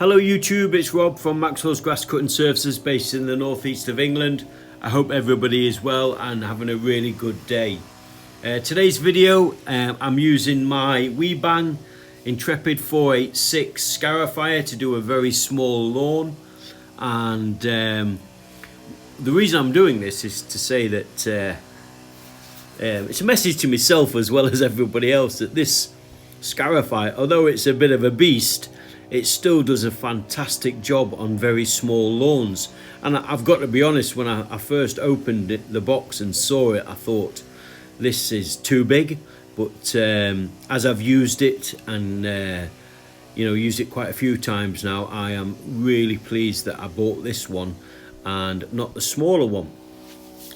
Hello YouTube, it's Rob from Maxwell's Grass Cutting Services based in the northeast of England. I hope everybody is well and having a really good day. Today's video, I'm using my Weibang Intrepid 486 scarifier to do a very small lawn, and the reason I'm doing this is to say that it's a message to myself as well as everybody else that this scarifier, although it's a bit of a beast, it still does a fantastic job on very small lawns. And I've got to be honest, when I first opened the box and saw it, I thought this is too big. But as I've used it and used it quite a few times now, I am really pleased that I bought this one and not the smaller one.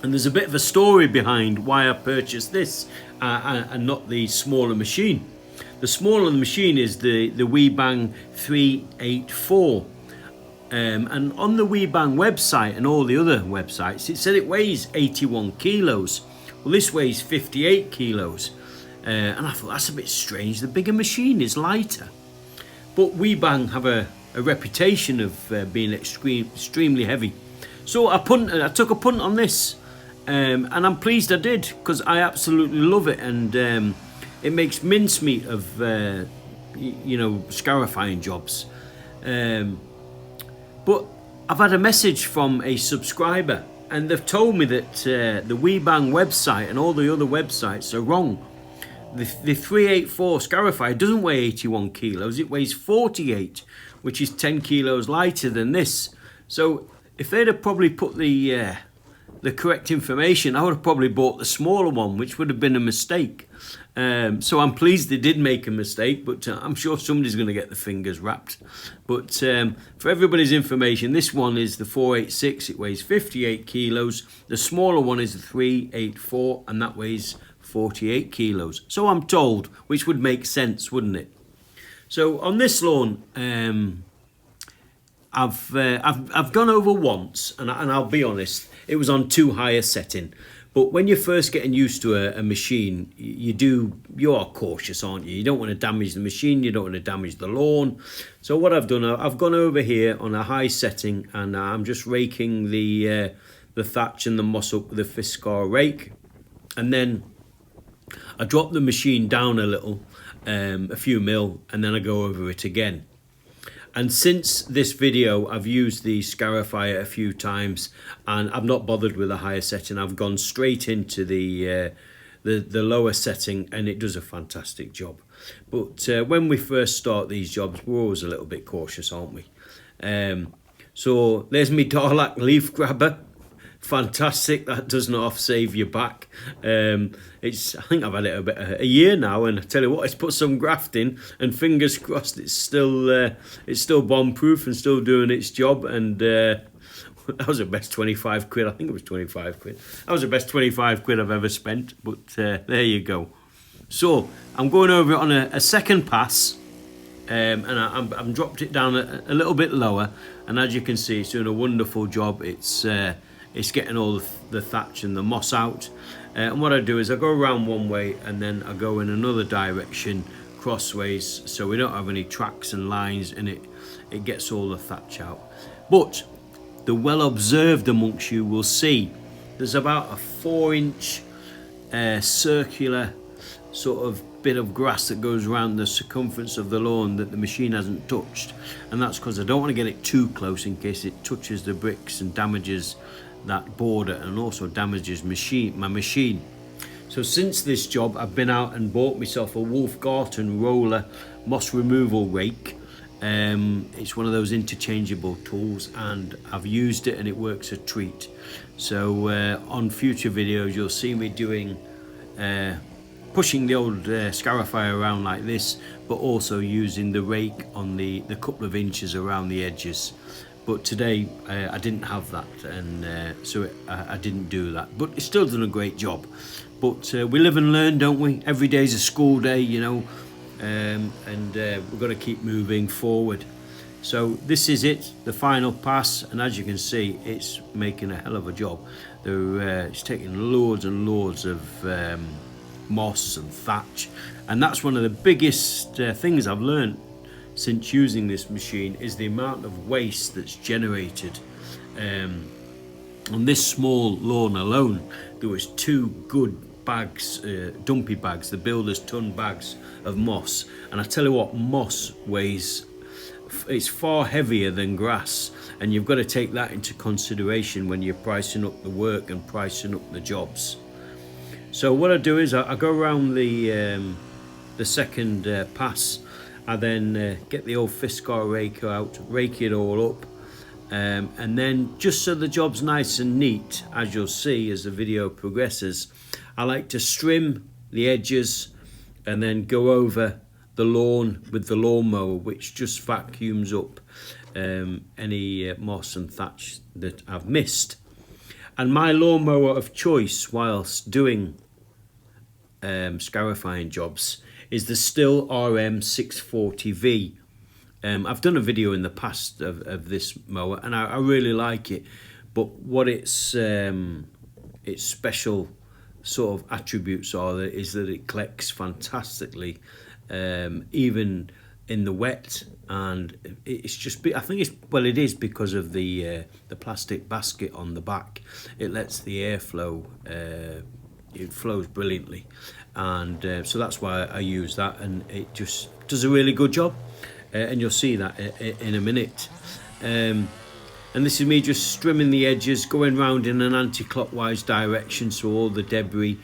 And there's a bit of a story behind why I purchased this and not the smaller machine. The smaller machine is the Weibang 384, and on the Weibang website and all the other websites it said it weighs 81 kilos. Well, this weighs 58 kilos, and I thought that's a bit strange. The bigger machine is lighter, but Weibang have a reputation of being extremely heavy. So I took a punt on this, and I'm pleased I did, because I absolutely love it, and it makes mincemeat of scarifying jobs. But I've had a message from a subscriber, and they've told me that the Weibang website and all the other websites are wrong. The 384 scarifier doesn't weigh 81 kilos, it weighs 48, which is 10 kilos lighter than this. So if they'd have probably put the correct information, I would have probably bought the smaller one, which would have been a mistake. So I'm pleased they did make a mistake, but I'm sure somebody's going to get the fingers wrapped. But for everybody's information, this one is the 486, it weighs 58 kilos. The smaller one is the 384, and that weighs 48 kilos. So I'm told, which would make sense, wouldn't it? So on this lawn, I've gone over once, and I'll be honest, it was on too high a setting. But when you're first getting used to a machine, you are cautious, aren't you? You don't want to damage the machine, you don't want to damage the lawn. So what I've done, I've gone over here on a high setting, and I'm just raking the thatch and the moss up with a Fiskar rake. And then I drop the machine down a little, a few mil, and then I go over it again. And since this video, I've used the scarifier a few times, and I've not bothered with a higher setting. I've gone straight into the lower setting, and it does a fantastic job. But when we first start these jobs, we're always a little bit cautious, aren't we? So there's my Darlac leaf grabber. Fantastic, that does not save your back. I think I've had it about a year now, and I tell you what, it's put some graft in, and fingers crossed it's still bomb proof and still doing its job. And that was the best 25 quid. I think it was 25 quid. That was the best 25 quid I've ever spent. But there you go. So I'm going over it on a second pass, and I'm dropped it down a little bit lower, and as you can see, it's doing a wonderful job. It's getting all the thatch and the moss out. And what I do is I go around one way, and then I go in another direction crossways, so we don't have any tracks and lines, and it gets all the thatch out. But the well observed amongst you will see there's about a 4-inch circular sort of bit of grass that goes around the circumference of the lawn that the machine hasn't touched, and that's because I don't want to get it too close in case it touches the bricks and damages that border, and also damages my machine. So since this job, I've been out and bought myself a Wolfgarten roller moss removal rake. It's one of those interchangeable tools, and I've used it and it works a treat. So on future videos you'll see me doing pushing the old scarifier around like this, but also using the rake on the couple of inches around the edges. But today I didn't have that, and so I didn't do that. But it's still done a great job. But we live and learn, don't we? Every day's a school day, and we've got to keep moving forward. So this is it, the final pass, and as you can see, it's making a hell of a job. It's taking loads and loads of moss and thatch, and that's one of the biggest things I've learned since using this machine is the amount of waste that's generated. On this small lawn alone, there was 2 good bags, dumpy bags, the builder's ton bags of moss. And I tell you what, moss weighs, it's far heavier than grass, and you've got to take that into consideration when you're pricing up the work and pricing up the jobs. So what I do is I go around the second pass. I then get the old Fiskar raker out, rake it all up, and then just so the job's nice and neat, as you'll see as the video progresses, I like to trim the edges and then go over the lawn with the lawnmower, which just vacuums up any moss and thatch that I've missed. And my lawnmower of choice whilst doing scarifying jobs is the Stihl RM 640V. I've done a video in the past of this mower, and I really like it, but what its special sort of attributes are is that it collects fantastically, even in the wet, and it's just, I think it is because of the plastic basket on the back. It lets the air flow, it flows brilliantly, and so that's why I use that, and it just does a really good job. And you'll see that in a minute. And this is me just trimming the edges, going round in an anti-clockwise direction so all the debris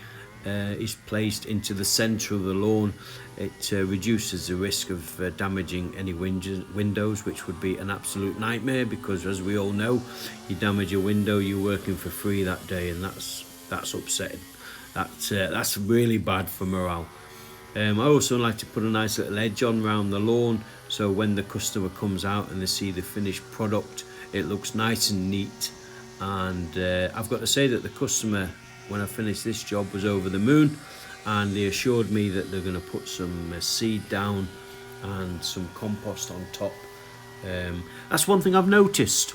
is placed into the centre of the lawn. It reduces the risk of damaging any windows, which would be an absolute nightmare, because as we all know, you damage a window, you're working for free that day, and that's upsetting. That's really bad for morale. I also like to put a nice little edge on around the lawn, so when the customer comes out and they see the finished product, it looks nice and neat. And I've got to say that the customer, when I finished this job, was over the moon, and they assured me that they're going to put some seed down and some compost on top. That's one thing I've noticed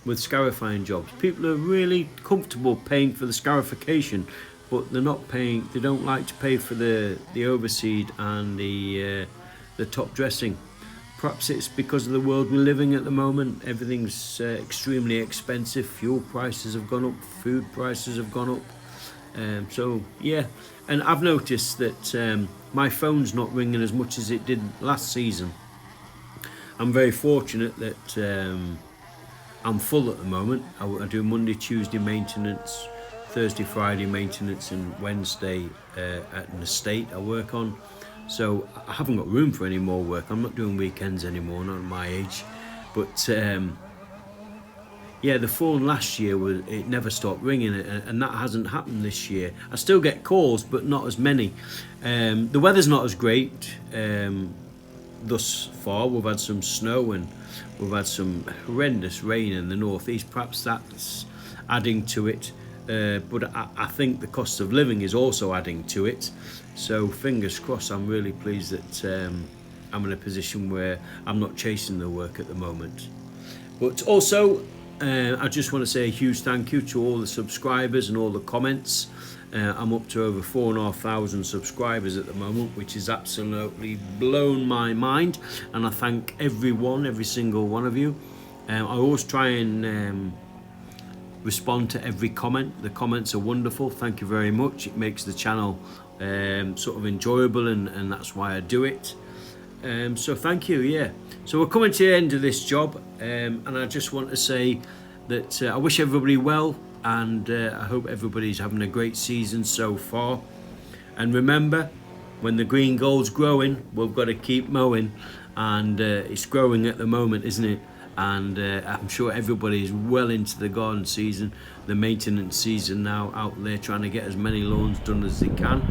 with scarifying jobs. People are really comfortable paying for the scarification, but they're not paying. They don't like to pay for the overseed and the top dressing. Perhaps it's because of the world we're living at the moment. Everything's extremely expensive. Fuel prices have gone up. Food prices have gone up. So yeah, and I've noticed that my phone's not ringing as much as it did last season. I'm very fortunate that I'm full at the moment. I do Monday, Tuesday maintenance, Thursday, Friday maintenance, and Wednesday at an estate I work on. So I haven't got room for any more work. I'm not doing weekends anymore, not at my age. But yeah, the phone last year, it never stopped ringing, and that hasn't happened this year. I still get calls, but not as many. The weather's not as great thus far. We've had some snow and we've had some horrendous rain in the northeast. Perhaps that's adding to it. But I think the cost of living is also adding to it. So fingers crossed. I'm really pleased that I'm in a position where I'm not chasing the work at the moment. But also, I just want to say a huge thank you to all the subscribers and all the comments. I'm up to over 4,500 subscribers at the moment, which is absolutely blown my mind. And I thank every single one of you. I always try and respond to every comment. The comments are wonderful. Thank you very much. It makes the channel sort of enjoyable, and that's why I do it. So thank you. Yeah, so we're coming to the end of this job, and I just want to say that I wish everybody well, and I hope everybody's having a great season so far. And remember, when the green gold's growing, we've got to keep mowing, and it's growing at the moment, isn't it? And I'm sure everybody is well into the garden season, the maintenance season now, out there trying to get as many lawns done as they can.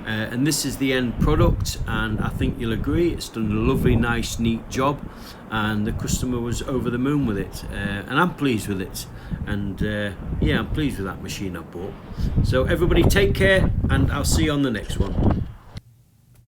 And this is the end product, and I think you'll agree it's done a lovely, nice, neat job, and the customer was over the moon with it, and I'm pleased with it. And yeah, I'm pleased with that machine I bought. So everybody take care, and I'll see you on the next one.